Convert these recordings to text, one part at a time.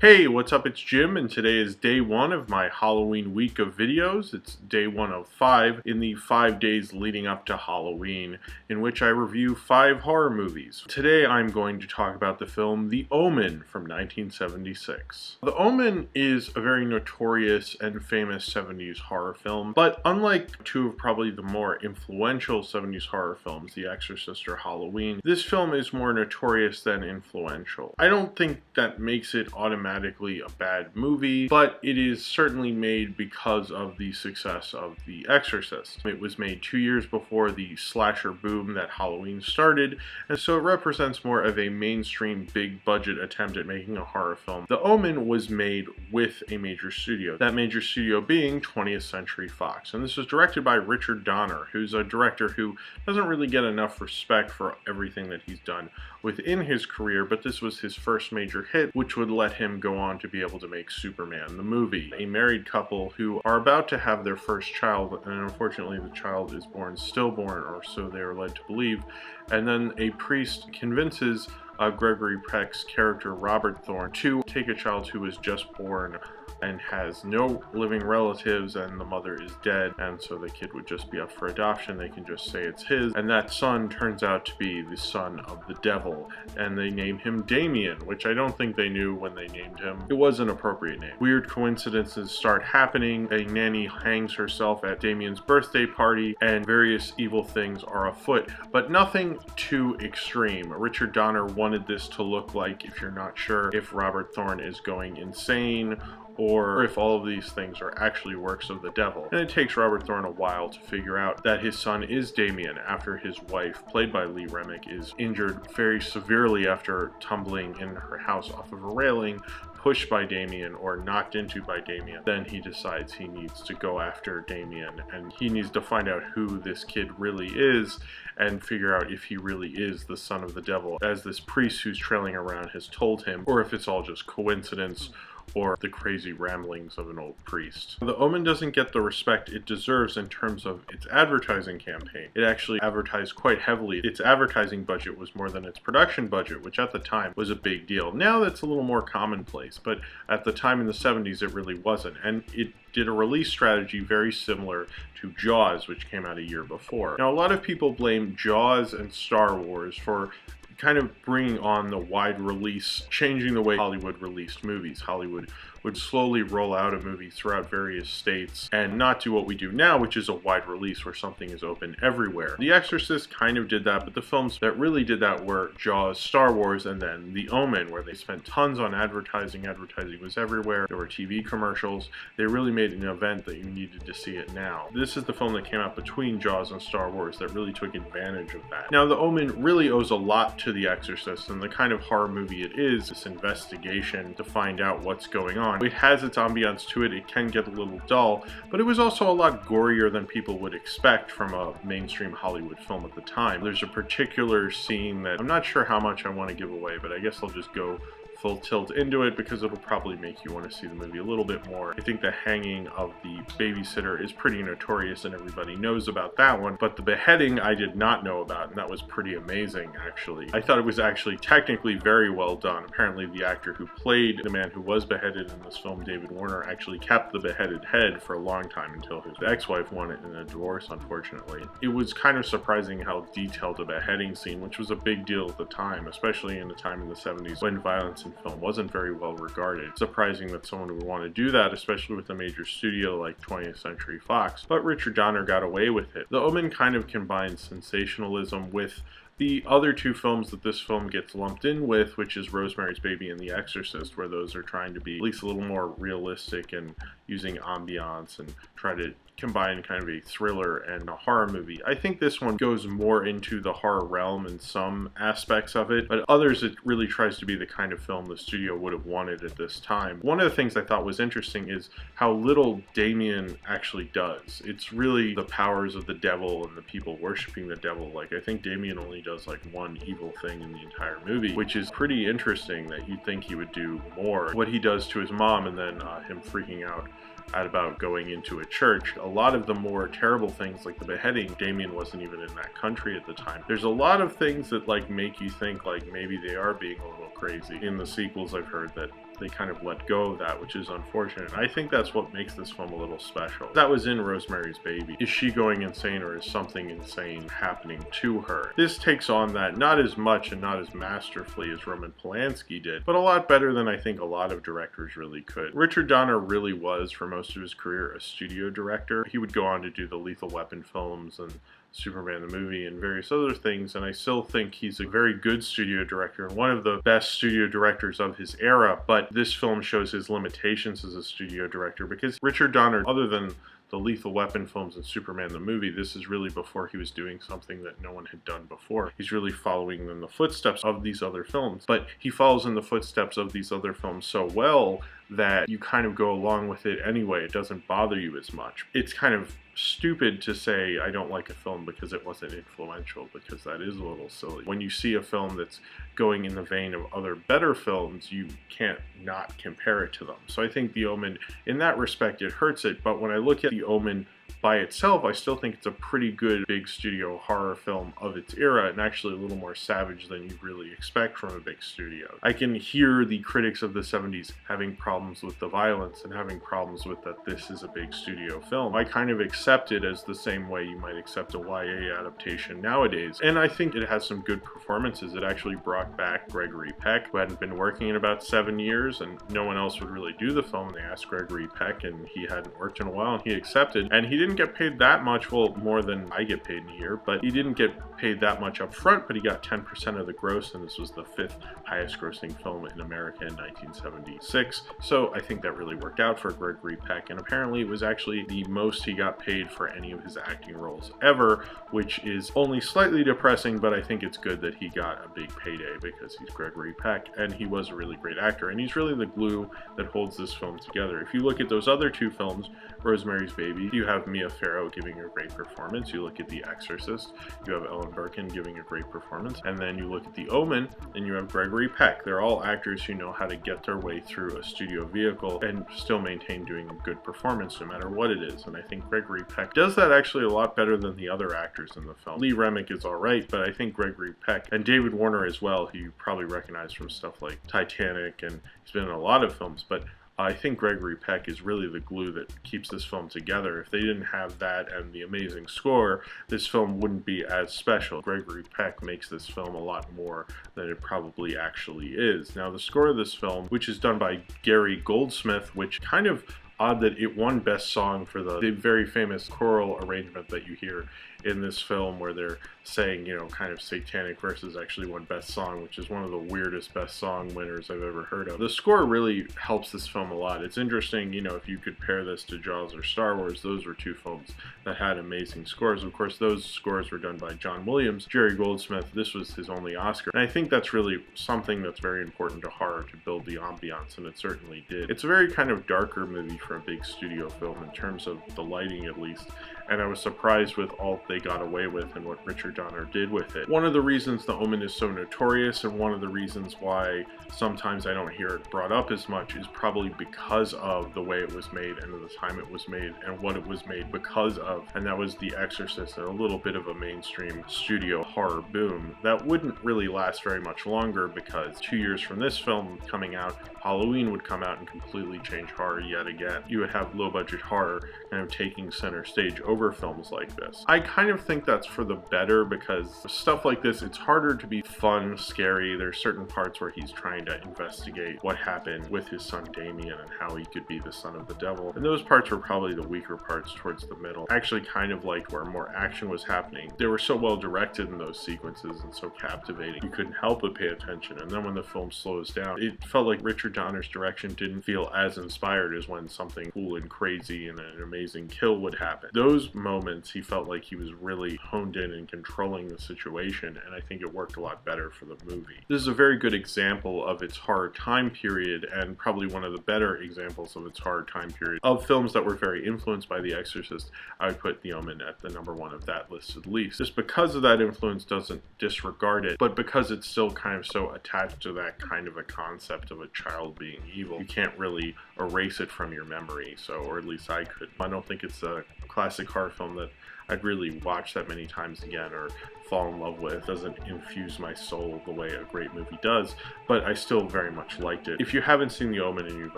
Hey, what's up? It's Jim, and today is day one of my Halloween week of videos. It's day one of 5 in the 5 days leading up to Halloween, in which I review 5 horror movies. Today I'm going to talk about the film The Omen from 1976. The Omen is a very notorious and famous 70s horror film, but unlike two of probably the more influential 70s horror films, The Exorcist or Halloween, this film is more notorious than influential. I don't think that makes it automatically a bad movie, but it is certainly made because of the success of The Exorcist. It was made 2 years before the slasher boom that Halloween started, and so it represents more of a mainstream big budget attempt at making a horror film. The Omen was made with a major studio, that major studio being 20th Century Fox, and this was directed by Richard Donner, who's a director who doesn't really get enough respect for everything that he's done within his career, but this was his first major hit, which would let him go on to be able to make Superman the movie. A married couple who are about to have their first child, and unfortunately the child is born stillborn, or so they are led to believe, and then a priest convinces Gregory Peck's character Robert Thorne to take a child who was just born and has no living relatives, and the mother is dead, and so the kid would just be up for adoption. They can just say it's his, and that son turns out to be the son of the devil, and they name him Damien, which I don't think they knew when they named him. It was an appropriate name. Weird coincidences start happening. A nanny hangs herself at Damien's birthday party, and various evil things are afoot, but nothing too extreme. Richard Donner wanted this to look like, if you're not sure if Robert Thorne is going insane, or if all of these things are actually works of the devil. And it takes Robert Thorne a while to figure out that his son is Damien after his wife, played by Lee Remick, is injured very severely after tumbling in her house off of a railing, pushed by Damien or knocked into by Damien. Then he decides he needs to go after Damien, and he needs to find out who this kid really is and figure out if he really is the son of the devil, as this priest who's trailing around has told him, or if it's all just coincidence or the crazy ramblings of an old priest. The Omen doesn't get the respect it deserves in terms of its advertising campaign. It actually advertised quite heavily. Its advertising budget was more than its production budget, which at the time was a big deal. Now that's a little more commonplace, but at the time in the 70s it really wasn't, and it did a release strategy very similar to Jaws, which came out a year before. Now, a lot of people blame Jaws and Star Wars for kind of bringing on the wide release, changing the way Hollywood released movies. Hollywood would slowly roll out a movie throughout various states and not do what we do now, which is a wide release where something is open everywhere. The Exorcist kind of did that, but the films that really did that were Jaws, Star Wars, and then The Omen, where they spent tons on advertising. Advertising was everywhere. There were TV commercials. They really made an event that you needed to see it now. This is the film that came out between Jaws and Star Wars that really took advantage of that. Now, The Omen really owes a lot to The Exorcist and the kind of horror movie it is, this investigation to find out what's going on. It has its ambiance to it. It can get a little dull, but it was also a lot gorier than people would expect from a mainstream Hollywood film at the time. There's a particular scene that I'm not sure how much I want to give away, but I guess I'll just go full tilt into it because it'll probably make you want to see the movie a little bit more. I think the hanging of the babysitter is pretty notorious and everybody knows about that one, but the beheading I did not know about, and that was pretty amazing actually. I thought it was actually technically very well done. Apparently the actor who played the man who was beheaded in this film, David Warner, actually kept the beheaded head for a long time until his ex-wife won it in a divorce, unfortunately. It was kind of surprising how detailed the beheading scene, which was a big deal at the time, especially in the time in the 70s when violence film wasn't very well regarded. It's surprising that someone would want to do that, especially with a major studio like 20th Century Fox, but Richard Donner got away with it. The Omen kind of combines sensationalism with the other two films that this film gets lumped in with, which is Rosemary's Baby and The Exorcist, where those are trying to be at least a little more realistic and using ambiance and try to combine kind of a thriller and a horror movie. I think this one goes more into the horror realm in some aspects of it, but others it really tries to be the kind of film the studio would have wanted at this time. One of the things I thought was interesting is how little Damien actually does. It's really the powers of the devil and the people worshiping the devil. Like, I think Damien only does like one evil thing in the entire movie, which is pretty interesting that you'd think he would do more. What he does to his mom and then him freaking out at about going into a church. A lot of the more terrible things, like the beheading, Damien wasn't even in that country at the time. There's a lot of things that like make you think like maybe they are being a little crazy. In the sequels, I've heard that they kind of let go of that, which is unfortunate. I think that's what makes this film a little special. That was in Rosemary's Baby. Is she going insane, or is something insane happening to her? This takes on that, not as much and not as masterfully as Roman Polanski did, but a lot better than I think a lot of directors really could. Richard Donner really was, for most of his career, a studio director. He would go on to do the Lethal Weapon films and Superman the movie and various other things, and I still think he's a very good studio director and one of the best studio directors of his era, but this film shows his limitations as a studio director because Richard Donner, other than the Lethal Weapon films and Superman the movie, this is really before he was doing something that no one had done before. He's really following in the footsteps of these other films, but he follows in the footsteps of these other films so well that you kind of go along with it anyway. It doesn't bother you as much. It's kind of stupid to say I don't like a film because it wasn't influential, because that is a little silly. When you see a film that's going in the vein of other better films, you can't not compare it to them. So I think The Omen, in that respect, it hurts it, but when I look at The Omen by itself, I still think it's a pretty good big studio horror film of its era, and actually a little more savage than you really expect from a big studio. I can hear the critics of the 70s having problems with the violence and having problems with that this is a big studio film. I kind of accept it as the same way you might accept a YA adaptation nowadays, and I think it has some good performances. It actually brought back Gregory Peck, who hadn't been working in about 7 years, and no one else would really do the film. They asked Gregory Peck, and he hadn't worked in a while, and he accepted, and he didn't get paid that much, well, more than I get paid in a year, but he didn't get paid that much up front, but he got 10% of the gross, and this was the 5th highest grossing film in America in 1976, so I think that really worked out for Gregory Peck, and apparently it was actually the most he got paid for any of his acting roles ever, which is only slightly depressing, but I think it's good that he got a big payday because he's Gregory Peck, and he was a really great actor, and he's really the glue that holds this film together. If you look at those other two films, Rosemary's Baby, you have Mia Farrow giving a great performance. You look at The Exorcist, you have Ellen Burstyn giving a great performance. And then you look at The Omen, and you have Gregory Peck. They're all actors who know how to get their way through a studio vehicle and still maintain doing a good performance no matter what it is. And I think Gregory Peck does that actually a lot better than the other actors in the film. Lee Remick is alright, but I think Gregory Peck, and David Warner as well, who you probably recognize from stuff like Titanic, and he's been in a lot of films, but I think Gregory Peck is really the glue that keeps this film together. If they didn't have that and the amazing score, this film wouldn't be as special. Gregory Peck makes this film a lot more than it probably actually is. Now, the score of this film, which is done by Gary Goldsmith, which kind of odd that it won Best Song for the very famous choral arrangement that you hear in this film where they're saying, you know, kind of satanic verses, actually won Best Song, which is one of the weirdest Best Song winners I've ever heard of. The score really helps this film a lot. It's interesting, you know, if you could pair this to Jaws or Star Wars, those were two films that had amazing scores. Of course, those scores were done by John Williams. Jerry Goldsmith, this was his only Oscar. And I think that's really something that's very important to horror, to build the ambiance, and it certainly did. It's a very kind of darker movie for a big studio film in terms of the lighting, at least, and I was surprised with all they got away with and what Richard Donner did with it. One of the reasons The Omen is so notorious, and one of the reasons why sometimes I don't hear it brought up as much, is probably because of the way it was made and the time it was made and what it was made because of, and that was The Exorcist and a little bit of a mainstream studio horror boom that wouldn't really last very much longer, because 2 years from this film coming out, Halloween would come out and completely change horror yet again. You would have low budget horror kind of taking center stage over films like this. I kind of think that's for the better, because stuff like this, it's harder to be fun, scary. There's certain parts where he's trying to investigate what happened with his son Damien and how he could be the son of the devil, and those parts were probably the weaker parts towards the middle. I actually kind of liked where more action was happening. They were so well directed in those sequences and so captivating, you couldn't help but pay attention. And then when the film slows down, it felt like Richard Donner's direction didn't feel as inspired as when something cool and crazy and an amazing kill would happen. Those moments, he felt like he was really honed in and controlling the situation, and I think it worked a lot better for the movie. This is a very good example of its horror time period, and probably one of the better examples of its horror time period. Of films that were very influenced by The Exorcist, I would put The Omen at the number one of that list at least. Just because of that influence doesn't disregard it, but because it's still kind of so attached to that kind of a concept of a child child being evil. You can't really erase it from your memory, so, or at least I could. I don't think it's a classic horror film that I'd really watch that many times again or fall in love with. It doesn't infuse my soul the way a great movie does, but I still very much liked it. If you haven't seen The Omen and you've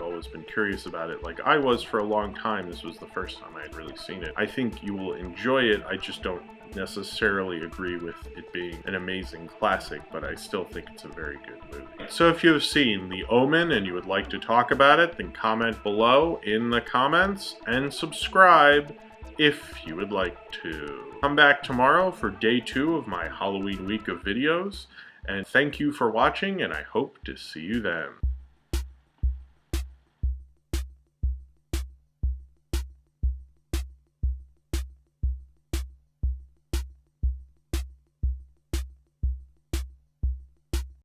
always been curious about it, like I was for a long time, this was the first time I had really seen it. I think you will enjoy it. I just don't necessarily agree with it being an amazing classic, but I still think it's a very good movie. So if you have seen The Omen and you would like to talk about it, then comment below in the comments and subscribe if you would like to. Come back tomorrow for day 2 of my Halloween week of videos, and thank you for watching, and I hope to see you then.